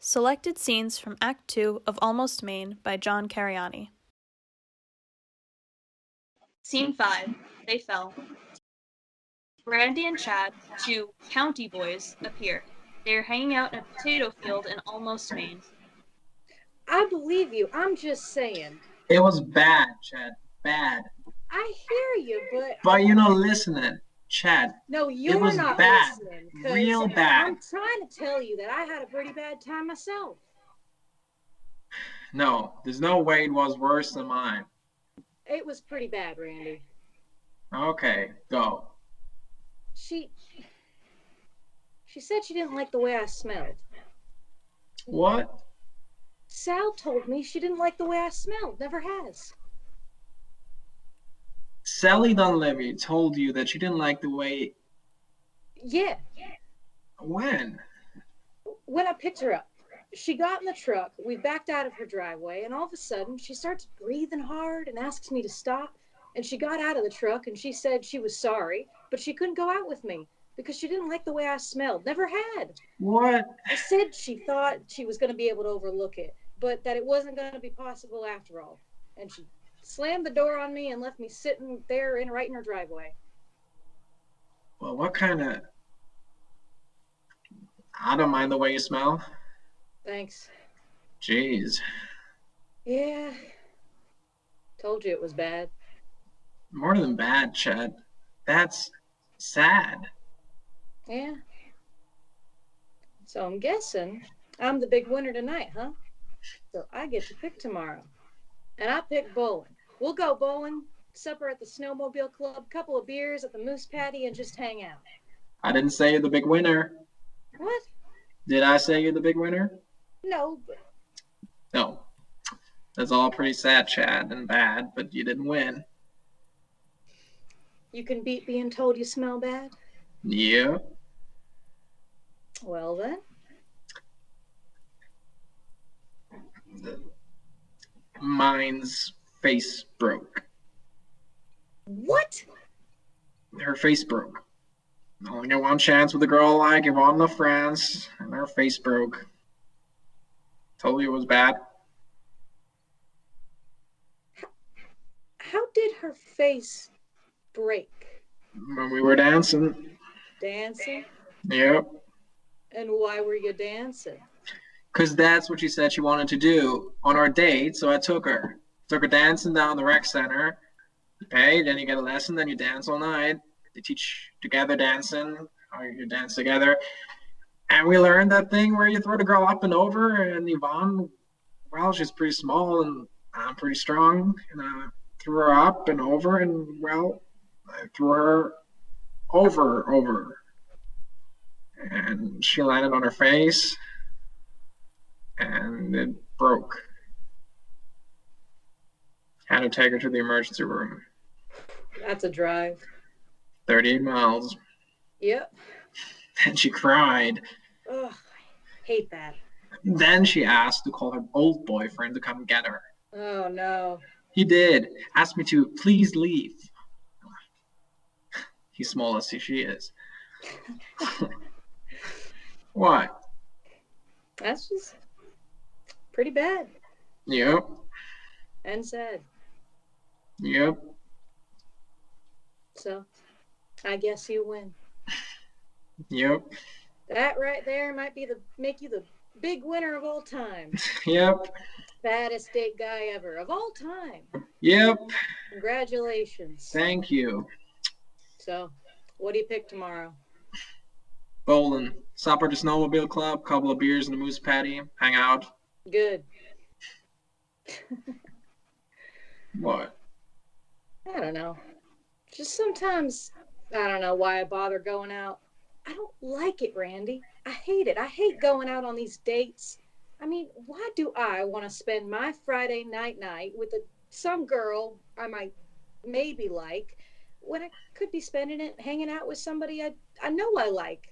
Selected scenes from Act 2 of Almost Maine by John Cariani. Scene 5. They fell. Brandy and Chad, two county boys, appear. They are hanging out in a potato field in Almost Maine. I believe you. I'm just saying. It was bad, Chad. Bad. I hear you, but... But you're not listening, Chad. No, you're it was not bad. listening. Real bad. I'm trying to tell you that I had a pretty bad time myself. No, there's no way it was worse than mine. It was pretty bad, Randy. Okay, go. She said she didn't like the way I smelled. What? Sal told me she didn't like the way I smelled. Never has. Sally Dunleavy told you that she didn't like the way... Yeah. When? When I picked her up. She got in the truck, we backed out of her driveway, and all of a sudden, she starts breathing hard and asks me to stop. And she got out of the truck, and she said she was sorry, but she couldn't go out with me because she didn't like the way I smelled. Never had. What? I said she thought she was going to be able to overlook it, but that it wasn't going to be possible after all. And she slammed the door on me and left me sitting there right in her driveway. Well, what kind of... I don't mind the way you smell. Thanks. Jeez. Yeah. Told you it was bad. More than bad, Chad. That's sad. Yeah. So I'm guessing I'm the big winner tonight, huh? So I get to pick tomorrow. And I pick bowling. We'll go bowling, supper at the Snowmobile Club, couple of beers at the Moose Patty, and just hang out. I didn't say you're the big winner. What? Did I say you're the big winner? No, but... No. That's all pretty sad, Chad, and bad, but you didn't win. You can beat being told you smell bad? Yeah. Well, then. Mine's face broke. What? Her face broke. I only got one chance with a girl I give all enough friends, and her face broke. Told you it was bad. How did her face break? When we were dancing. Dancing? Yep. And why were you dancing? Because that's what she said she wanted to do on our date, so I took her. Took her dancing down the rec center. Okay, then you get a lesson, then you dance all night. They teach together dancing, or you dance together. And we learned that thing where you throw the girl up and over, and Yvonne, well, she's pretty small, and I'm pretty strong, and I threw her up and over, and, well, I threw her over. And she landed on her face, and it broke. Had to take her to the emergency room. That's a drive. 38 miles. Yep. And she cried. Ugh, I hate that. Then she asked to call her old boyfriend to come get her. Oh, no. He did. Asked me to please leave. He's small as she is. What? That's just pretty bad. Yep. And sad. Yep. So, I guess you win. Yep. That right there might make you the big winner of all time. Yep. Fattest date guy ever of all time. Yep. Congratulations. Thank you. So, what do you pick tomorrow? Bowling. Supper at the Snowmobile Club, couple of beers in the Moose Patty, hang out. Good. What? I don't know. Just sometimes, I don't know why I bother going out. I don't like it, Randy. I hate it. I hate going out on these dates. I mean, why do I want to spend my Friday night with some girl I might maybe like when I could be spending it hanging out with somebody I know I like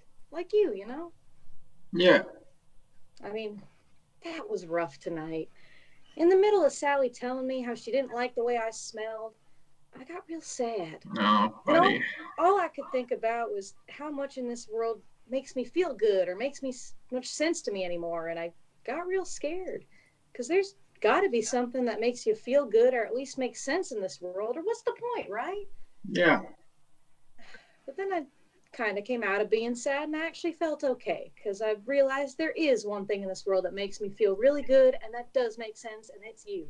you, you know? Yeah. I mean, that was rough tonight. In the middle of Sally telling me how she didn't like the way I smelled, I got real sad. No, buddy. All I could think about was how much in this world makes me feel good or makes much sense to me anymore, and I got real scared. Because there's got to be something that makes you feel good or at least makes sense in this world. Or what's the point, right? Yeah. But then I kind of came out of being sad and I actually felt okay. Because I realized there is one thing in this world that makes me feel really good. And that does make sense. And it's you.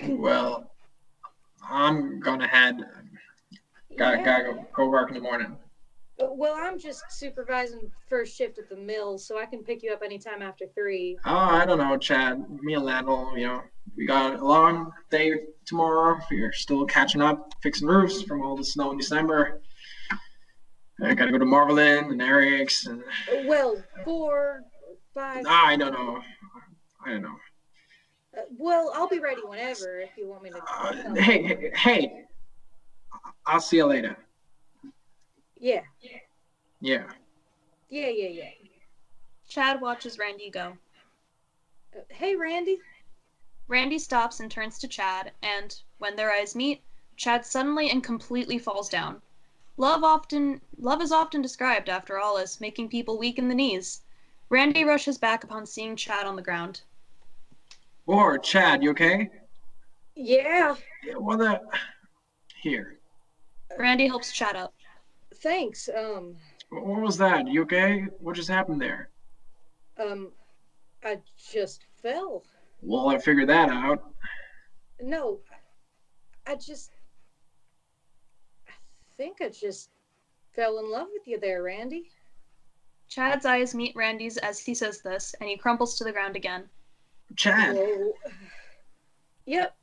Well, I'm gonna head. Gotta go work in the morning. Well, I'm just supervising first shift at the mill, so I can pick you up anytime after 3. Oh, I don't know, Chad. Me and Landel, we got a long day tomorrow. We're still catching up, fixing roofs from all the snow in December. I gotta go to Marvelin and Eric's and. Well, 4, 5. I don't know. Well, I'll be ready whenever if you want me to. Hey. I'll see you later. Yeah. Yeah. Yeah. Chad watches Randy go. Hey, Randy. Randy stops and turns to Chad, and when their eyes meet, Chad suddenly and completely falls down. Love is often described, after all, as making people weak in the knees. Randy rushes back upon seeing Chad on the ground. Or Chad, you okay? Yeah. Here. Randy helps Chad up. Thanks. What was that? You okay? What just happened there? I just fell. Well, I figured that out. No, I think I just fell in love with you there, Randy. Chad's eyes meet Randy's as he says this, and he crumples to the ground again. Chad. Whoa. Yep,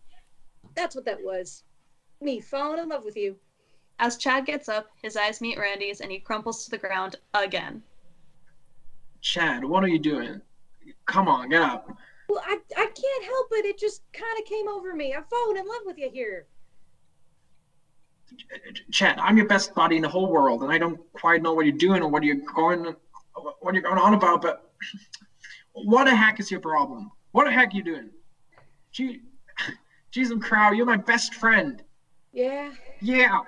that's what that was. Me falling in love with you. As Chad gets up, his eyes meet Randy's, and he crumples to the ground again. Chad, what are you doing? Come on, get up. Well, I can't help it. It just kind of came over me. I've fallen in love with you here. Chad, I'm your best buddy in the whole world, and I don't quite know what you're doing or what you're going on about, but what the heck is your problem? What the heck are you doing? Jeez and Crow, you're my best friend. Yeah? Yeah.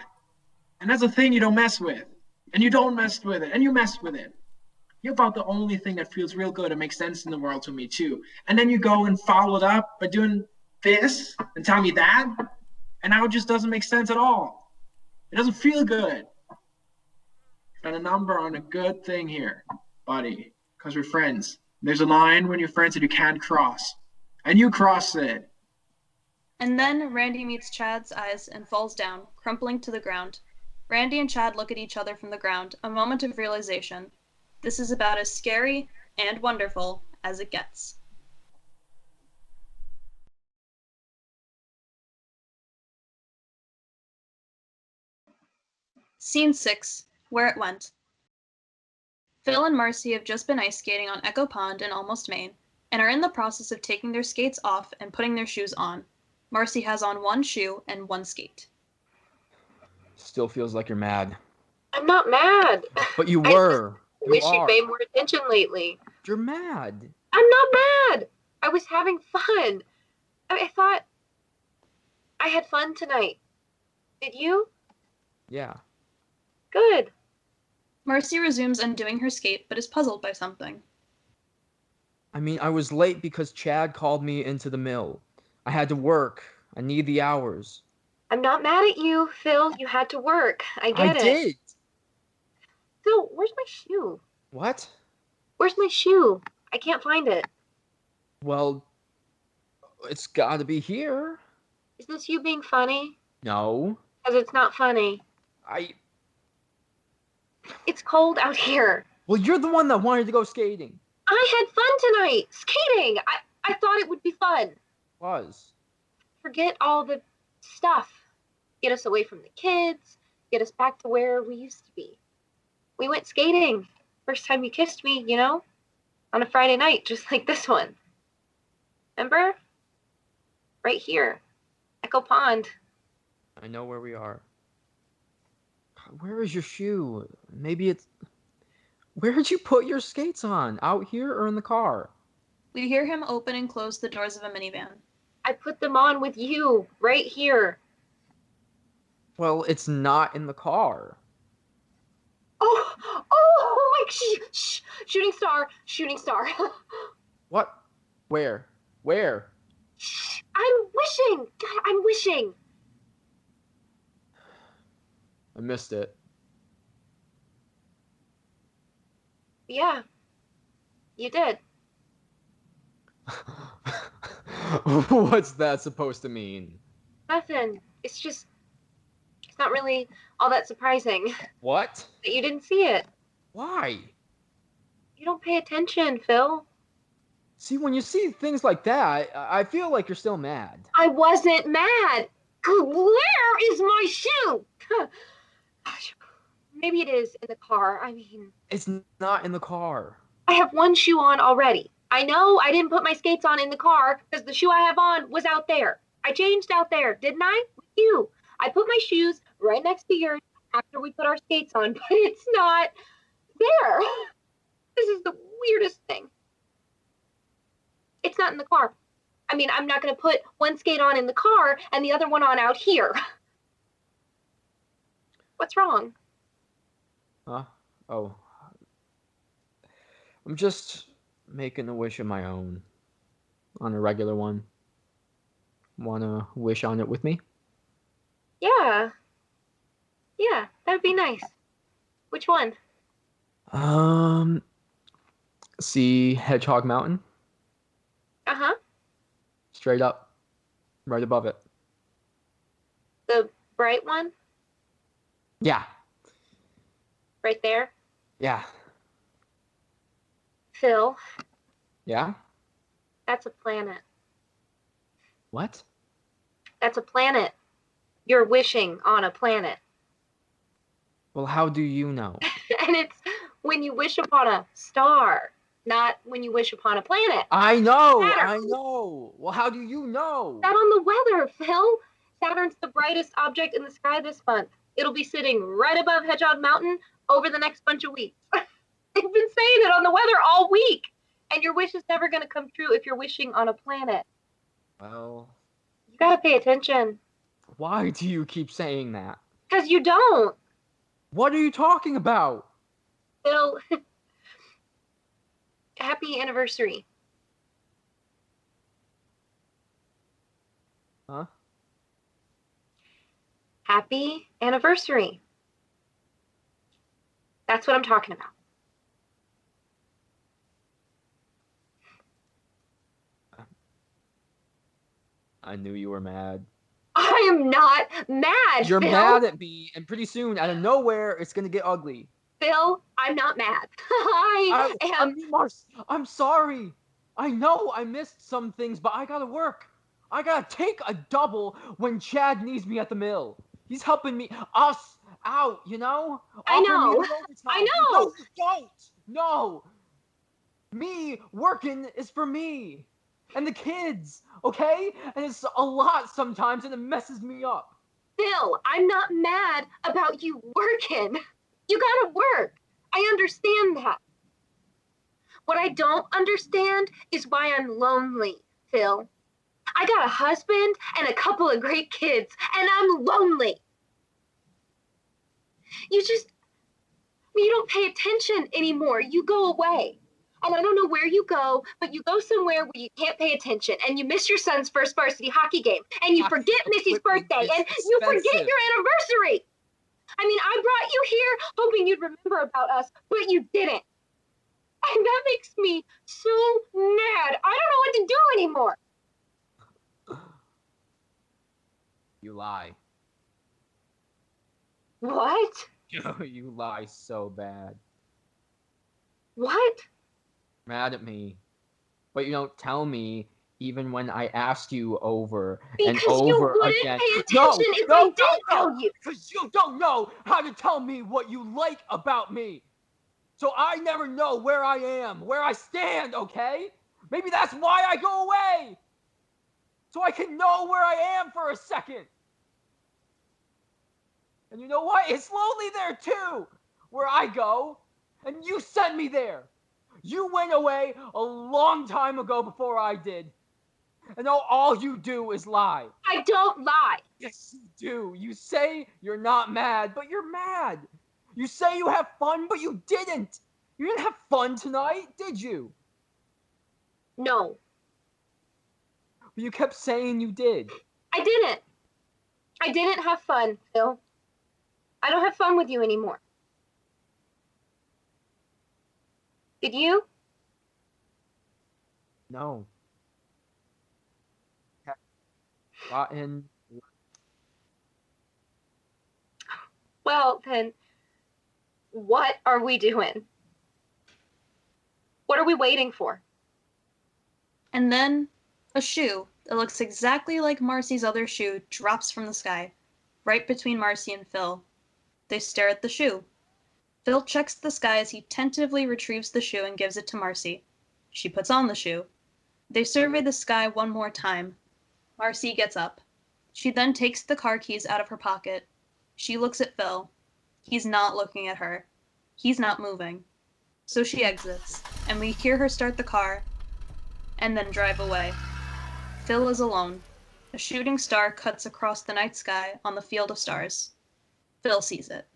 And that's a thing you don't mess with. And you don't mess with it. And you mess with it. You're about the only thing that feels real good and makes sense in the world to me, too. And then you go and follow it up by doing this and tell me that. And now it just doesn't make sense at all. It doesn't feel good. Got a number on a good thing here, buddy. Because we're friends. There's a line when you're friends that you can't cross. And you cross it. And then Randy meets Chad's eyes and falls down, crumpling to the ground. Randy and Chad look at each other from the ground, a moment of realization. This is about as scary and wonderful as it gets. Scene 6, Where It Went. Phil and Marci have just been ice skating on Echo Pond in Almost Maine, and are in the process of taking their skates off and putting their shoes on. Marci has on one shoe and one skate. Still feels like you're mad. I'm not mad. But you were. I wish you'd pay more attention lately. You're mad. I'm not mad. I was having fun. I thought I had fun tonight. Did you? Yeah. Good. Marci resumes undoing her skate, but is puzzled by something. I mean, I was late because Chad called me into the mill. I had to work. I need the hours. I'm not mad at you, Phil. You had to work. I get it. I did. Phil, where's my shoe? What? Where's my shoe? I can't find it. Well, it's got to be here. Is this you being funny? No. Because it's not funny. It's cold out here. Well, you're the one that wanted to go skating. I had fun tonight. Skating. I thought it would be fun. Was. Forget all the stuff. Get us away from the kids. Get us back to where we used to be. We went skating. First time you kissed me, on a Friday night, just like this one. Remember? Right here. Echo Pond. I know where we are. Where is your shoe? Maybe it's... Where did you put your skates on? Out here or in the car? We hear him open and close the doors of a minivan. I put them on with you, right here. Well, it's not in the car. Oh, shooting star. What? Where? Where? I'm wishing. God, I'm wishing. I missed it. Yeah, you did. What's that supposed to mean? Nothing. It's not really all that surprising What? that you didn't see it. Why? You don't pay attention, Phil. See, when you see things like that, I feel like you're still mad. I wasn't mad. Where is my shoe? Gosh, maybe it is in the car. I mean, It's not in the car. I have one shoe on already. I know I didn't put my skates on in the car because the shoe I have on was out there. I changed out there, didn't I? With you. I put my shoes right next to yours after we put our skates on, but it's not there. This is the weirdest thing. It's not in the car. I mean, I'm not going to put one skate on in the car and the other one on out here. What's wrong? Huh? Oh. I'm just making a wish of my own. On a regular one. Wanna wish on it with me? Yeah. Yeah, that'd be nice. Which one? See Hedgehog Mountain? Uh-huh. Straight up. Right above it. The bright one? Yeah. Right there? Yeah. Phil, Yeah? that's a planet. What? That's a planet. You're wishing on a planet. Well, how do you know? And it's when you wish upon a star, not when you wish upon a planet. I know! Saturn. I know! Well, how do you know? That on the weather, Phil. Saturn's the brightest object in the sky this month. It'll be sitting right above Hedgehog Mountain over the next bunch of weeks. They've been saying it on the weather all week. And your wish is never going to come true if you're wishing on a planet. Well, You got to pay attention. why do you keep saying that? Because you don't. What are you talking about? Phil, happy anniversary. Huh? Happy anniversary. That's what I'm talking about. I knew you were mad. I am not mad, You're Phil. mad at me, and pretty soon, out of nowhere, it's gonna get ugly. Phil, I'm not mad. I'm sorry. I know I missed some things, but I gotta work. I gotta take a double when Chad needs me at the mill. He's helping us out, you know? I know. Offering me overtime. I know. No, you don't. No. Me working is for me. And the kids, okay? And it's a lot sometimes, and it messes me up. Phil, I'm not mad about you working. You gotta work. I understand that. What I don't understand is why I'm lonely, Phil. I got a husband and a couple of great kids, and I'm lonely. You don't pay attention anymore. You go away. And I don't know where you go, but you go somewhere where you can't pay attention, and you miss your son's first varsity hockey game, and you forget Missy's birthday, and you forget your anniversary. I mean, I brought you here hoping you'd remember about us, but you didn't. And that makes me so mad. I don't know what to do anymore. You lie. What? You lie so bad. What? Mad at me. But you don't tell me even when I asked you over and Because you over wouldn't again. pay attention if I did tell you. Because you don't know how to tell me what you like about me. So I never know where I am, where I stand, okay? Maybe that's why I go away. So I can know where I am for a second. And you know what? It's lonely there too, where I go. And you sent me there. You went away a long time ago before I did. And all you do is lie. I don't lie. Yes, you do. You say you're not mad, but you're mad. You say you have fun, but you didn't. You didn't have fun tonight, did you? No, But you kept saying you did. I didn't. I didn't have fun, Phil. I don't have fun with you anymore. Did you? No. Rotten. Well, then, what are we doing? What are we waiting for? And then a shoe that looks exactly like Marci's other shoe drops from the sky, right between Marci and Phil. They stare at the shoe. Phil checks the sky as he tentatively retrieves the shoe and gives it to Marci. She puts on the shoe. They survey the sky one more time. Marci gets up. She then takes the car keys out of her pocket. She looks at Phil. He's not looking at her. He's not moving. So she exits, and we hear her start the car, and then drive away. Phil is alone. A shooting star cuts across the night sky on the field of stars. Phil sees it.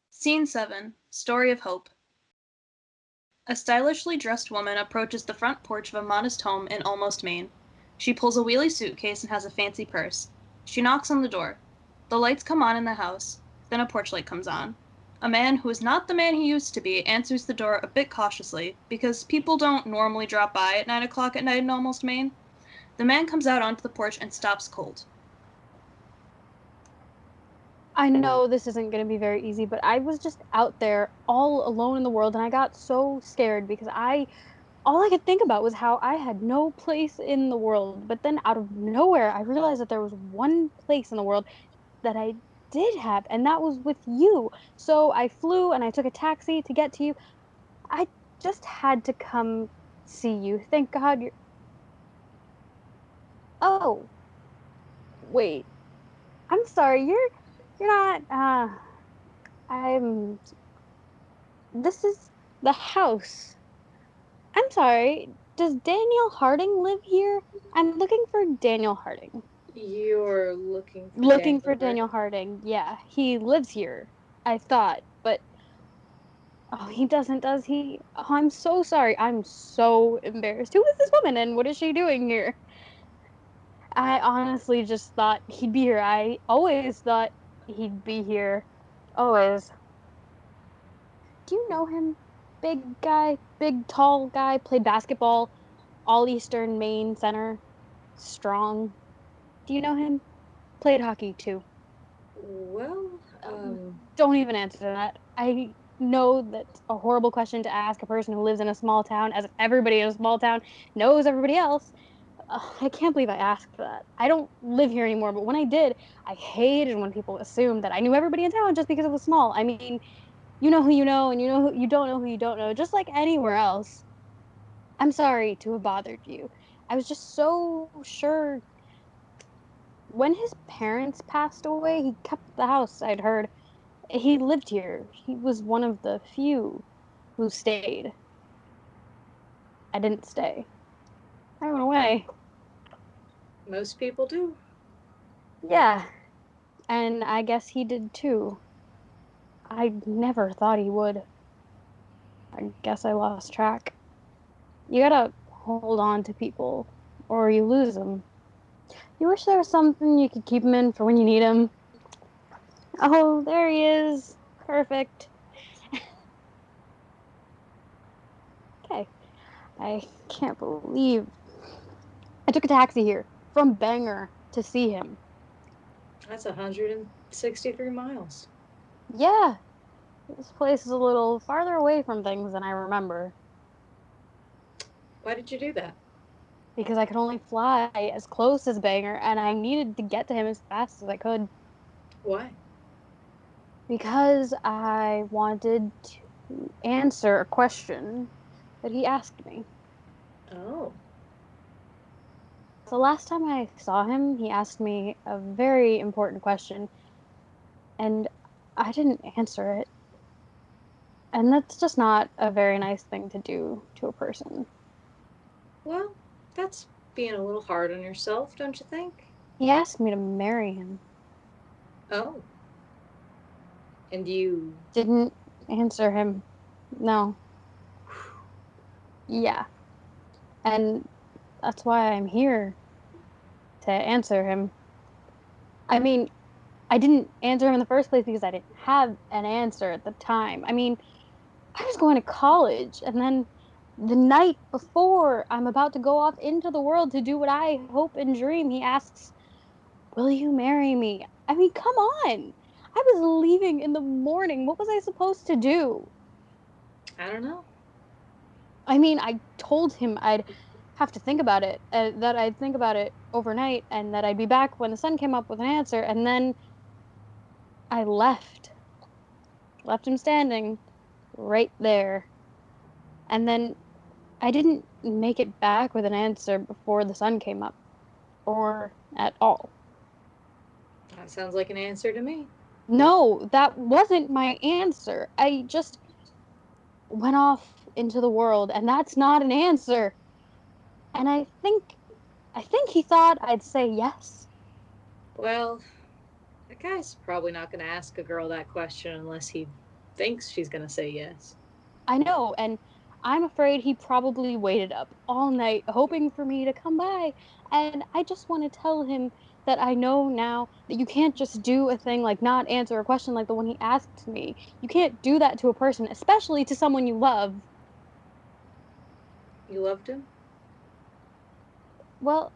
Scene 7. Story of Hope. A stylishly dressed woman approaches the front porch of a modest home in Almost, Maine. She pulls a wheelie suitcase and has a fancy purse. She knocks on the door. The lights come on in the house. Then a porch light comes on. A man who is not the man he used to be answers the door a bit cautiously, because people don't normally drop by at 9 o'clock at night in Almost, Maine. The man comes out onto the porch and stops cold. I know this isn't going to be very easy, but I was just out there all alone in the world, and I got so scared because all I could think about was how I had no place in the world. But then out of nowhere, I realized that there was one place in the world that I did have, and that was with you. So I flew and I took a taxi to get to you. I just had to come see you. Thank God you're. Oh, wait. I'm sorry. You're not. I'm. This is the house. I'm sorry. Does Daniel Harding live here? I'm looking for Daniel Harding. You're looking for Looking for Daniel Harding. Yeah, he lives here. I thought, but oh, he doesn't, does he? Oh, I'm so sorry. I'm so embarrassed. Who is this woman and what is she doing here? I honestly just thought he'd be here. I always thought he'd be here. Always. Do you know him? Big guy, big tall guy, played basketball, all Eastern Maine center, strong. Do you know him? Played hockey too. Well, Don't even answer that. I know that's a horrible question to ask a person who lives in a small town, as if everybody in a small town knows everybody else. I can't believe I asked that. I don't live here anymore, but when I did, I hated when people assumed that I knew everybody in town just because it was small. I mean, you know who you know, and you know who you don't know who you don't know, just like anywhere else. I'm sorry to have bothered you. I was just so sure. When his parents passed away, he kept the house, I'd heard. He lived here. He was one of the few who stayed. I didn't stay. I went away. most people do. Yeah. And I guess he did too. I never thought he would. I guess I lost track. You gotta hold on to people, or you lose them. You wish there was something you could keep him in for when you need him. Oh, there he is. Perfect. Okay. I can't believe I took a taxi here from Bangor to see him. That's 163 miles. Yeah. This place is a little farther away from things than I remember. Why did you do that? Because I could only fly as close as Bangor, and I needed to get to him as fast as I could. Why? Because I wanted to answer a question that he asked me. Oh. The last time I saw him, he asked me a very important question, and I didn't answer it. And that's just not a very nice thing to do to a person. Well, that's being a little hard on yourself, don't you think? He asked me to marry him. Oh. And you... Didn't answer him. No. Yeah. And that's why I'm here. To answer him. I mean, I didn't answer him in the first place because I didn't have an answer at the time. I mean, I was going to college, and then the night before I'm about to go off into the world to do what I hope and dream, he asks, "Will you marry me?" I mean, come on. I was leaving in the morning. What was I supposed to do? I don't know. I mean, I told him I'd have to think about it, that I'd think about it overnight, and that I'd be back when the sun came up with an answer, and then I left. Left him standing right there. And then I didn't make it back with an answer before the sun came up, or at all. That sounds like an answer to me. No, that wasn't my answer. I just went off into the world, and that's not an answer. And I think he thought I'd say yes. Well, a guy's probably not going to ask a girl that question unless he thinks she's going to say yes. I know, and I'm afraid he probably waited up all night hoping for me to come by. And I just want to tell him that I know now that you can't just do a thing like not answer a question like the one he asked me. You can't do that to a person, especially to someone you love. You loved him? Well,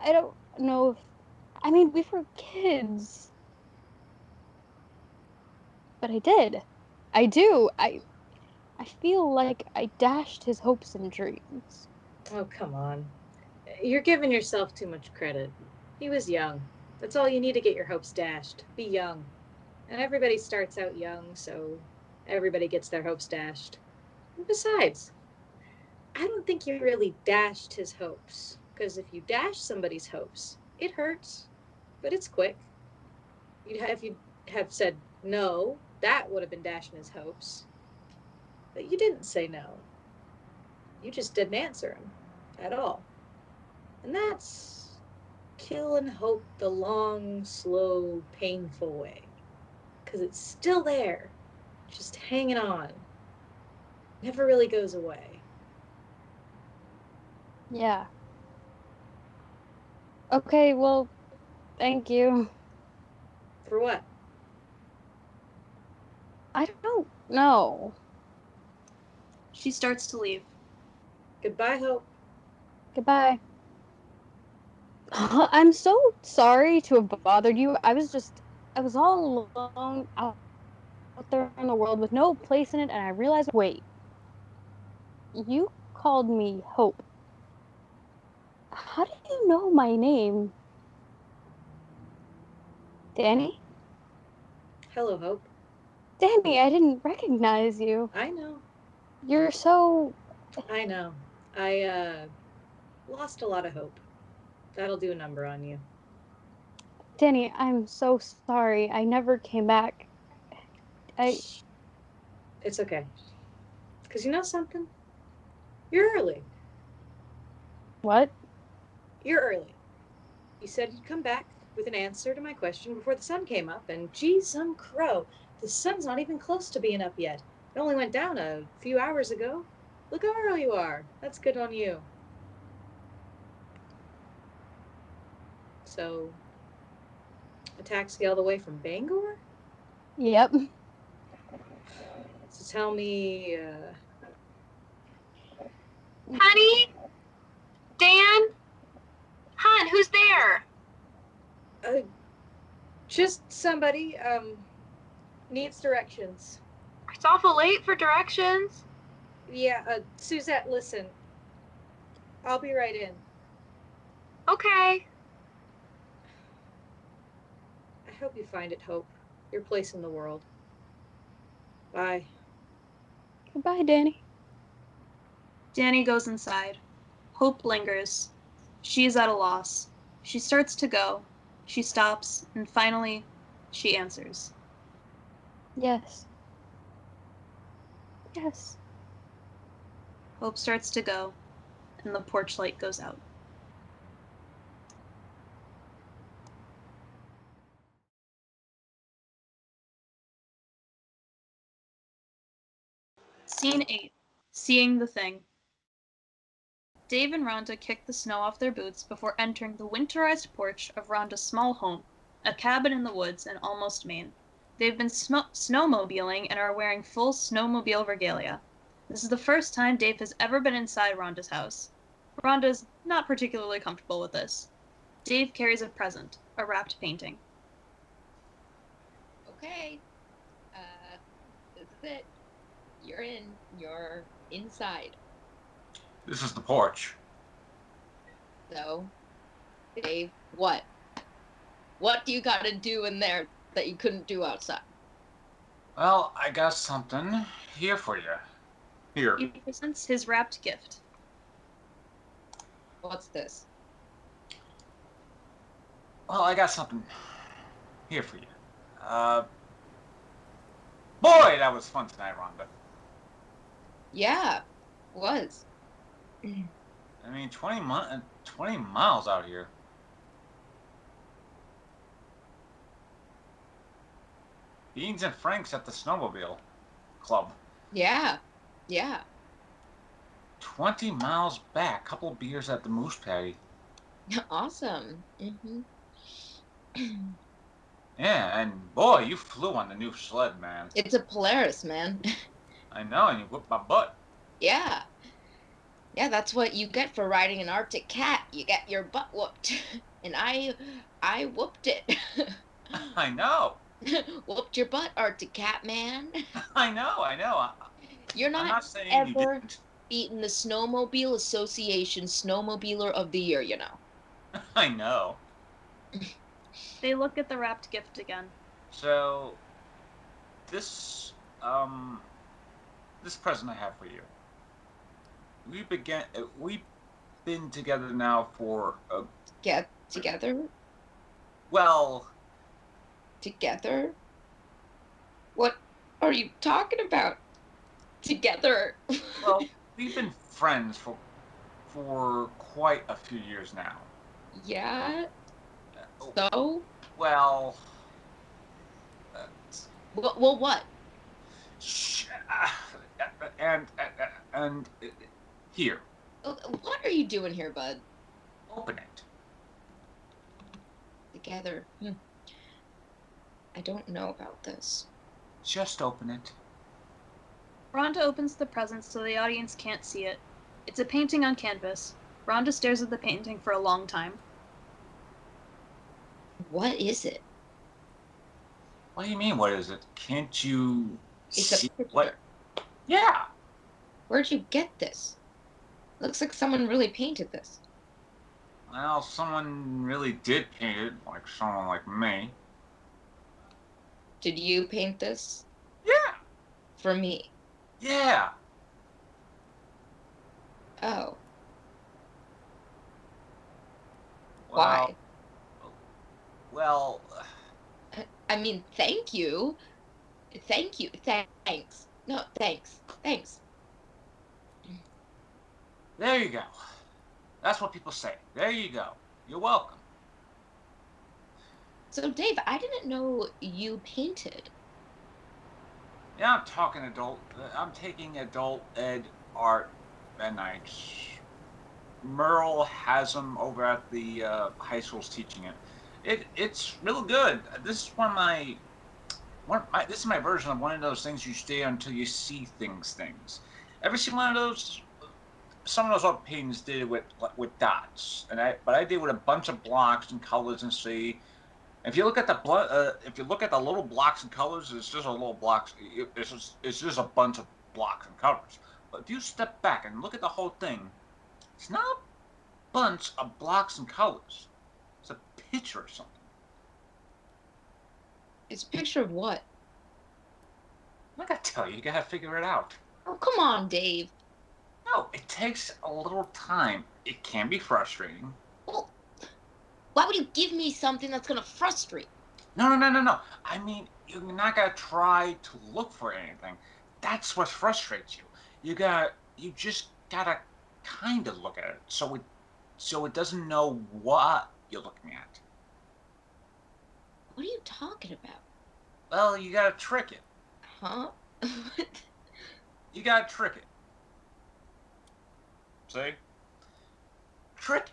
I don't know if. I mean, we were kids. But I did. I do. I feel like I dashed his hopes and dreams. Oh, come on. You're giving yourself too much credit. He was young. That's all you need to get your hopes dashed. Be young. And everybody starts out young, so everybody gets their hopes dashed. And besides, I don't think you really dashed his hopes. Because if you dash somebody's hopes, it hurts, but it's quick. If you'd have said no, that would have been dashing his hopes. But you didn't say no. You just didn't answer him at all. And that's killing hope the long, slow, painful way. Because it's still there, just hanging on. Never really goes away. Yeah. Okay, well, thank you. For what? I don't know. She starts to leave. Goodbye, Hope. Goodbye. I'm so sorry to have bothered you. I was all alone out there in the world with no place in it, and I realized, wait, you called me Hope. How do you know my name? Danny? Hello, Hope. Danny, I didn't recognize you. I know. You're so... I know. I lost a lot of hope. That'll do a number on you. Danny, I'm so sorry. I never came back. It's okay. Because you know something? You're early. What? You're early. You said you'd come back with an answer to my question before the sun came up, and gee, some crow. The sun's not even close to being up yet. It only went down a few hours ago. Look how early you are. That's good on you. So, a taxi all the way from Bangor? Yep. So tell me, Honey? Dan? Hon, who's there? just somebody, needs directions. It's awful late for directions. Yeah, Suzette, listen. I'll be right in. Okay. I hope you find it, Hope. Your place in the world. Bye. Goodbye, Danny. Danny goes inside. Hope lingers. She is at a loss. She starts to go. She stops, and finally, she answers. Yes. Yes. Hope starts to go, and the porch light goes out. Scene 8. Seeing the Thing. Dave and Rhonda kick the snow off their boots before entering the winterized porch of Rhonda's small home, a cabin in the woods in almost Maine. They've been snowmobiling and are wearing full snowmobile regalia. This is the first time Dave has ever been inside Rhonda's house. Rhonda's not particularly comfortable with this. Dave carries a present, a wrapped painting. Okay. This is it. You're in. You're inside. This is the porch. So, Dave, what? What do you gotta do in there that you couldn't do outside? Well, I got something here for you. Here. He presents his wrapped gift. What's this? Well, I got something here for you. Boy, that was fun tonight, Rhonda. Yeah, was. I mean, 20 miles out here. Beans and Franks at the snowmobile club. Yeah. 20 miles back. Couple beers at the Moose Patty. Awesome. Yeah, and boy, you flew on the new sled, man. It's a Polaris, man. I know, and you whipped my butt. Yeah, that's what you get for riding an Arctic cat. You get your butt whooped. And I whooped it. I know. Whooped your butt, Arctic cat, man. I know. You're I'm not not saying you ever didn't. beaten the Snowmobile Association Snowmobiler of the Year, you know. I know. They look at the wrapped gift again. So, this present I have for you. We've been together now for Get together? well, Together? What are you talking about? Together? well, we've been friends for quite a few years now. Yeah? So? Well, Well, what? and here, What are you doing here, bud? open it. Together. I don't know about this. Just open it. Rhonda opens the present so the audience can't see it. It's a painting on canvas. Rhonda stares at the painting for a long time. What is it? What do you mean? What is it? Can't you It's a see picture. what? Yeah. Where'd you get this? Looks like someone really painted this. Well, someone really did paint it, like someone like me. Did you paint this? Yeah. For me? Yeah. Oh. Well, Why? Well, I mean, thank you. Thank you. Thanks. No, thanks. Thanks. there you go. That's what people say. There you go. You're welcome. So, Dave, I didn't know you painted. Yeah, I'm talking adult. I'm taking adult ed art at night. Merle has them over at the high school's teaching it. It's real good. This is this is my version of one of those things you stay until you see things. Ever seen one of those? Some of those art paintings did it with dots, but I did with a bunch of blocks and colors and see. If you look at the little blocks and colors, it's just a little blocks. It's just a bunch of blocks and colors. But if you step back and look at the whole thing, it's not a bunch of blocks and colors. It's a picture or something. It's a picture of what? I gotta tell you, you gotta figure it out. Oh, come on, Dave. No, it takes a little time. It can be frustrating. Well, why would you give me something that's gonna frustrate? No. I mean, you're not gonna try to look for anything. That's what frustrates you. You just gotta kind of look at it, so it doesn't know what you're looking at. What are you talking about? Well, you gotta trick it. Huh? You gotta trick it. See? Trick it.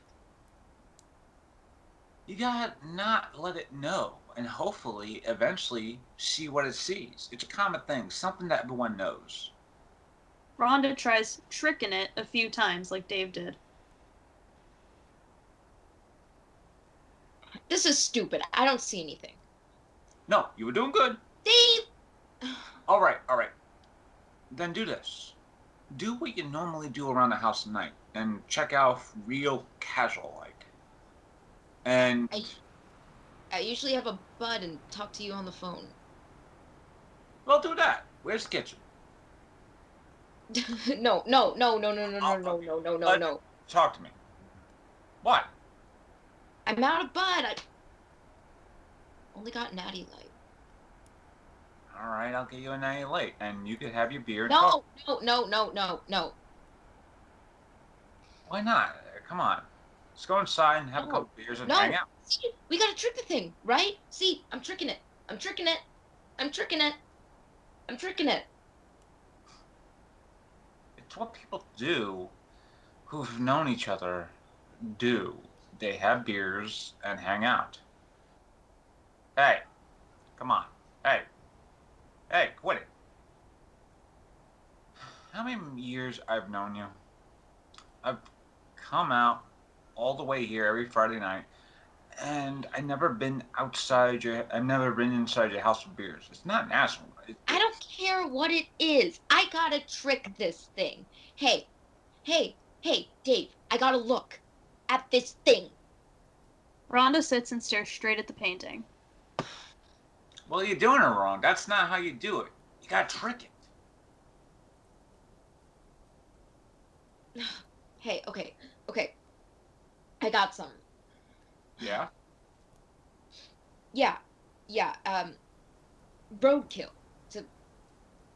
You gotta not let it know, and hopefully, eventually, see what it sees. It's a common thing, something that everyone knows. Rhonda tries tricking it a few times, like Dave did. This is stupid. I don't see anything. No, you were doing good. Dave! All right. Then do this. Do what you normally do around the house at night, and check out real casual-like. And I usually have a bud and talk to you on the phone. well, do that. Where's the kitchen? No. Talk to me. What? I'm out of bud. I only got Natty Light. All right, I'll get you a natty light, and you can have your beer. And No. Why not? Come on. Let's go inside and have a couple beers and hang out. See, we gotta trick the thing, right? See, I'm tricking it. It's what people do who've known each other do. They have beers and hang out. Hey, come on. Hey, quit it. How many years I've known you? I've come out all the way here every Friday night, and I've never been inside your house for beers. It's not national. I don't care what it is. I gotta trick this thing. Hey, Dave, I gotta look at this thing. Rhonda sits and stares straight at the painting. Well, you're doing it wrong. That's not how you do it. You gotta trick it. Hey, okay. I got some. Yeah? Yeah, roadkill. It's a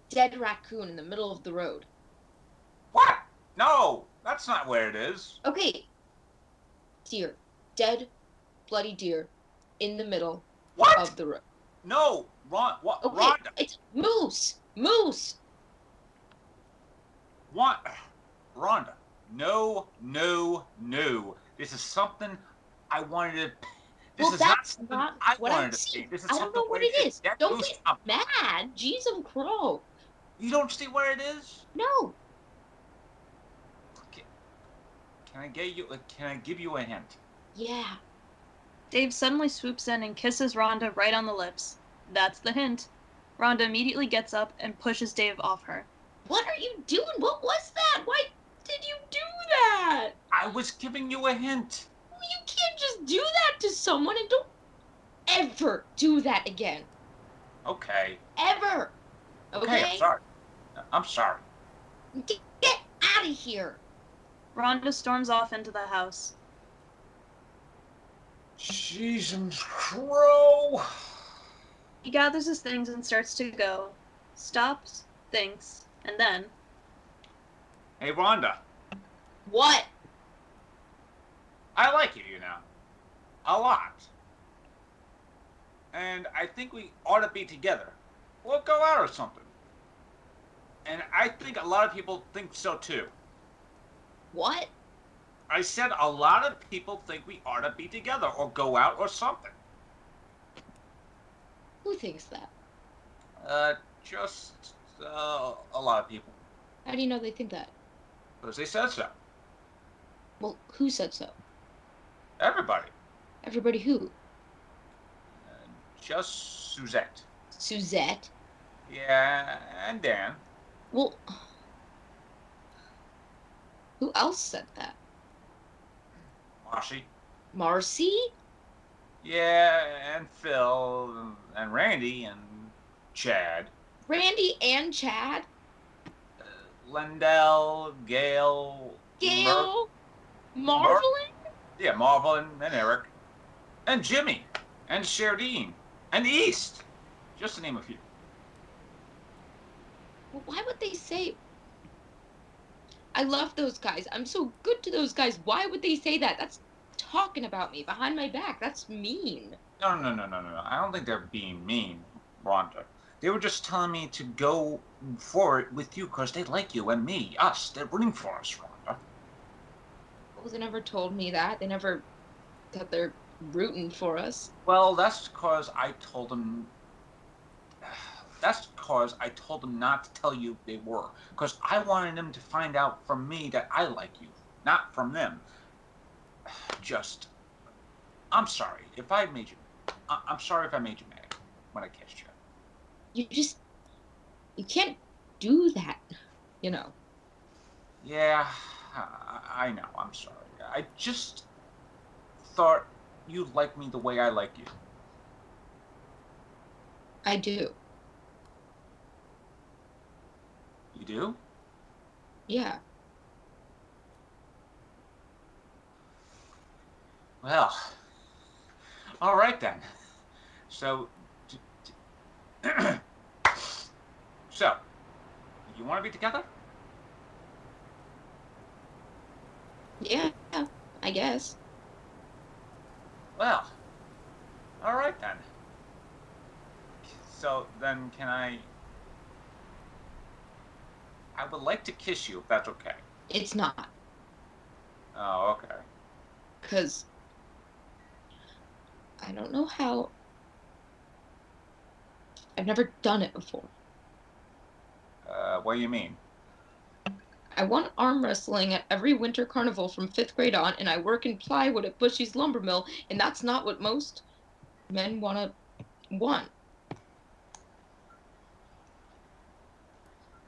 dead raccoon in the middle of the road. What? No, that's not where it is. Okay. Deer. Dead, bloody deer in the middle of the road. No, Okay, Rhonda. it's moose. What? Rhonda. No. This is something I wanted to. Well, that's not I what wanted I'm to seeing. see. This is I don't something know what where it is. that Don't goes get up. mad. Jeez, I'm crow. You don't see where it is? No. Can I give you a hint? Yeah. Dave suddenly swoops in and kisses Rhonda right on the lips. That's the hint. Rhonda immediately gets up and pushes Dave off her. What are you doing? What was that? Why did you do that? I was giving you a hint. You can't just do that to someone, and don't ever do that again. Okay. Ever. Okay? I'm sorry. Get out of here. Rhonda storms off into the house. Jesus crow. He gathers his things and starts to go. Stops, thinks, and then... Hey, Rhonda. What? I like you, a lot. And I think we ought to be together. We'll go out or something. And I think a lot of people think so too. What? I said a lot of people think we ought to be together or go out or something. Who thinks that? Just a lot of people. How do you know they think that? Because they said so. Well, who said so? Everybody. Everybody who? Just Suzette. Suzette? Yeah, and Dan. Well, who else said that? Marci. Marci? Yeah, and Phil, and Randy, and Chad. Randy and Chad? Lendell, Gail. Marvelin? Yeah, Marvelin and Eric. And Jimmy. And Sherdine. And East. Just to name a few. Well, why would they say, I love those guys, I'm so good to those guys? Why would they say that? That's talking about me behind my back. That's mean. No. I don't think they're being mean, Rhonda. They were just telling me to go for it with you because they like you and me, us. They're rooting for us, Rhonda. Well, they never told me that. They never that they're rooting for us. Well, that's because I told them. That's because I told them not to tell you they were. Because I wanted them to find out from me that I like you, not from them. Just, I'm sorry if I made you. I'm sorry if I made you mad when I kissed you. You can't do that, you know. Yeah, I know. I'm sorry. I just thought you liked me the way I like you. I do. You do? Yeah. Well, all right then. So, so, you want to be together? Yeah, I guess. Well, all right then. So then can I would like to kiss you if that's okay. It's not. Oh, okay. Because I don't know how. I've never done it before. What do you mean? I won arm wrestling at every winter carnival from 5th grade on, and I work in plywood at Bushy's lumber mill, and that's not what most men want.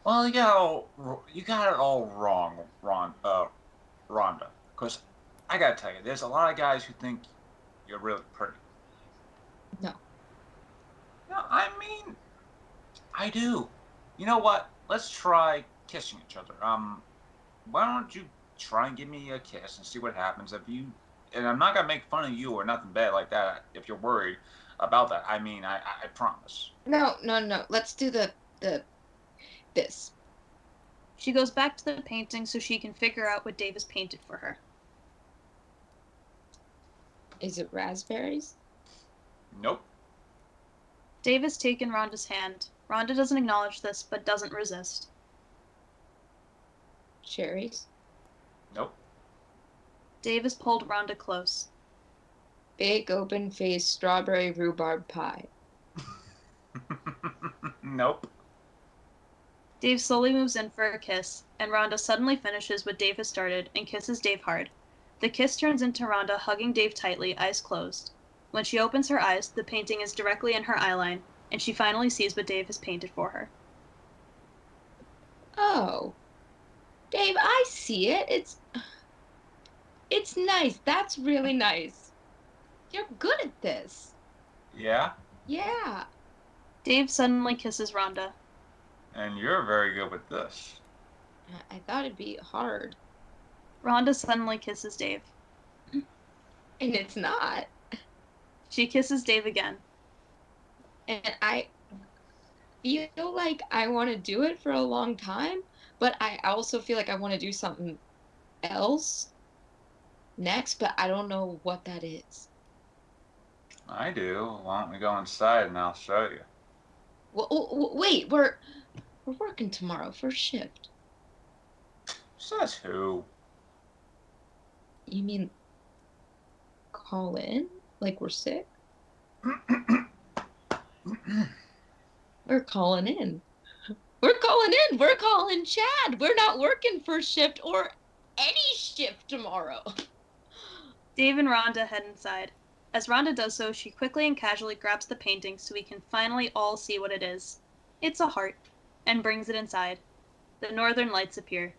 Well, you got it all wrong, Rhonda. Because I gotta tell you, there's a lot of guys who think you're really pretty. No. No, I mean, I do. You know what? Let's try kissing each other. Why don't you try and give me a kiss and see what happens if you? And I'm not gonna make fun of you or nothing bad like that. If you're worried about that, I mean, I promise. No. Let's do this. She goes back to the painting so she can figure out what Dave has painted for her. Is it raspberries? Nope. Dave has taken Rhonda's hand. Rhonda doesn't acknowledge this, but doesn't resist. Cherries? Nope. Dave has pulled Rhonda close. Big open-faced strawberry rhubarb pie. Nope. Dave slowly moves in for a kiss, and Rhonda suddenly finishes what Dave has started and kisses Dave hard. The kiss turns into Rhonda hugging Dave tightly, eyes closed. When she opens her eyes, the painting is directly in her eyeline, and she finally sees what Dave has painted for her. Oh. Dave, I see it. It's nice. That's really nice. You're good at this. Yeah? Yeah. Dave suddenly kisses Rhonda. And you're very good with this. I thought it'd be hard. Rhonda suddenly kisses Dave. And it's not. She kisses Dave again. And I feel like I want to do it for a long time, but I also feel like I want to do something else next, but I don't know what that is. I do. Why don't we go inside and I'll show you? Well, wait, we're working tomorrow, first shift. Says who? You mean call in? Like we're sick? We're calling in. We're calling in. We're calling Chad. We're not working first shift or any shift tomorrow. Dave and Rhonda head inside. As Rhonda does so, she quickly and casually grabs the painting so we can finally all see what it is. It's a heart, and brings it inside. The northern lights appear.